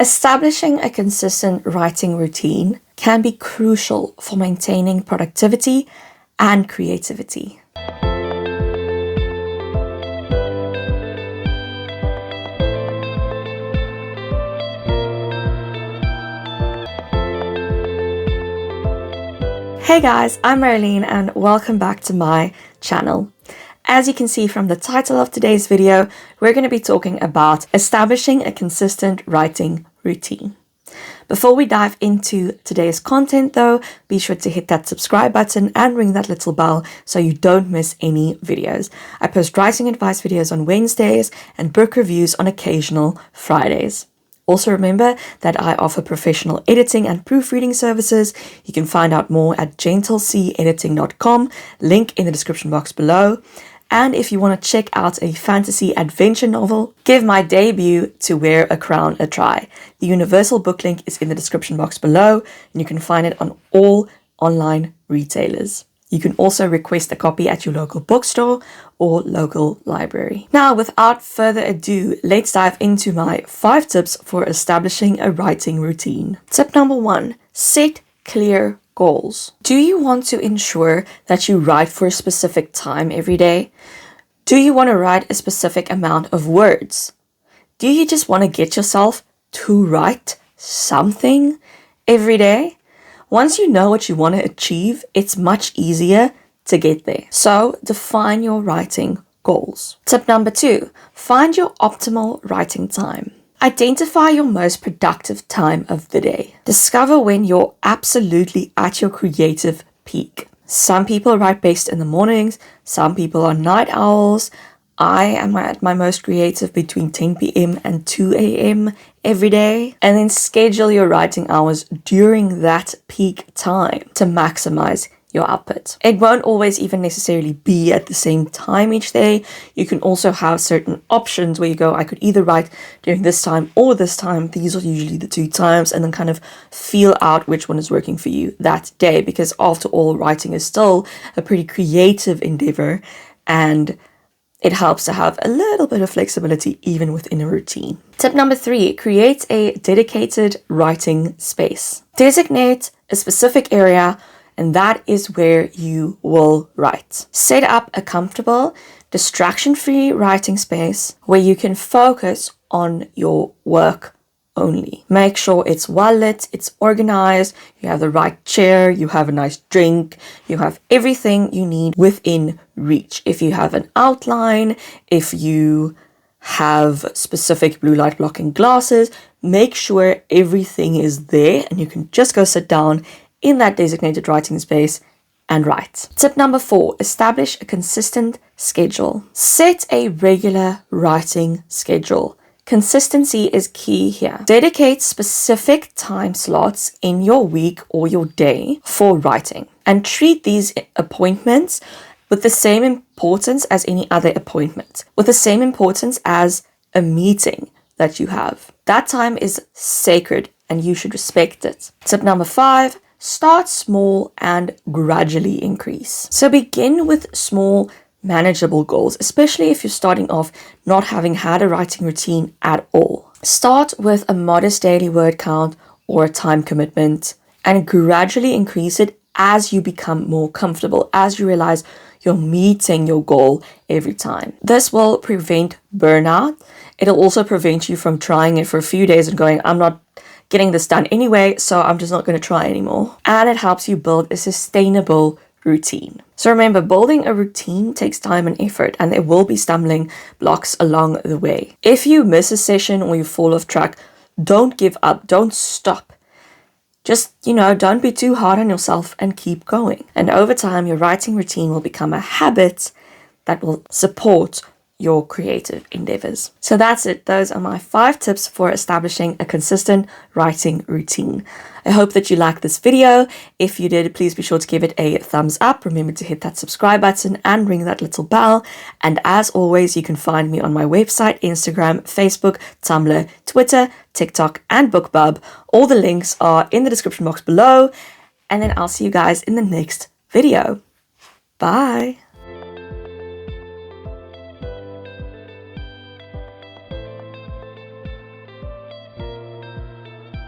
Establishing a consistent writing routine can be crucial for maintaining productivity and creativity. Hey guys, I'm Marilyn and welcome back to my channel. As you can see from the title of today's video, we're going to be talking about establishing a consistent writing routine. Before we dive into today's content though, be sure to hit that subscribe button and ring that little bell so you don't miss any videos. I post writing advice videos on Wednesdays and book reviews on occasional Fridays. Also remember that I offer professional editing and proofreading services. You can find out more at gentleceediting.com, link in the description box below. And if you want to check out a fantasy adventure novel, give my debut To Wear a Crown a try. The Universal book link is in the description box below, and you can find it on all online retailers. You can also request a copy at your local bookstore or local library. Now, without further ado, let's dive into my 5 tips for establishing a writing routine. Tip number 1, set clear goals. Do you want to ensure that you write for a specific time every day? Do you want to write a specific amount of words? Do you just want to get yourself to write something every day? Once you know what you want to achieve, it's much easier to get there. So define your writing goals. Tip number 2, find your optimal writing time. Identify your most productive time of the day. Discover when you're absolutely at your creative peak. Some people write best in the mornings, some people are night owls. I am at my most creative between 10 p.m. and 2 a.m. every day. And then schedule your writing hours during that peak time to maximize your output. It won't always even necessarily be at the same time each day. You can also have certain options where you go, I could either write during this time or this time. These are usually the 2 times, and then kind of feel out which one is working for you that day, because after all, writing is still a pretty creative endeavor, and it helps to have a little bit of flexibility even within a routine. Tip number 3, create a dedicated writing space. Designate a specific area, and that is where you will write. Set up a comfortable, distraction-free writing space where you can focus on your work only. Make sure it's well lit, it's organized, you have the right chair, you have a nice drink, you have everything you need within reach. If you have an outline, if you have specific blue light blocking glasses, make sure everything is there and you can just go sit down in that designated writing space and write. Tip number 4, establish a consistent schedule. Set a regular writing schedule. Consistency is key here. Dedicate specific time slots in your week or your day for writing, and treat these appointments with the same importance as any other appointment, with the same importance as a meeting that you have. That time is sacred and you should respect it. Tip number 5, start small and gradually increase. So begin with small, manageable goals, especially if you're starting off not having had a writing routine at all. Start with a modest daily word count or a time commitment and gradually increase it as you become more comfortable, as you realize you're meeting your goal every time. This will prevent burnout. It'll also prevent you from trying it for a few days and going, I'm not getting this done anyway, so I'm just not going to try anymore. And it helps you build a sustainable routine. So remember, building a routine takes time and effort, and there will be stumbling blocks along the way. If you miss a session or you fall off track, don't give up, don't stop. Just, don't be too hard on yourself and keep going. And over time, your writing routine will become a habit that will support your creative endeavors. So that's it. Those are my 5 tips for establishing a consistent writing routine. I hope that you liked this video. If you did, please be sure to give it a thumbs up. Remember to hit that subscribe button and ring that little bell. And as always, you can find me on my website, Instagram, Facebook, Tumblr, Twitter, TikTok, and BookBub. All the links are in the description box below. And then I'll see you guys in the next video. Bye.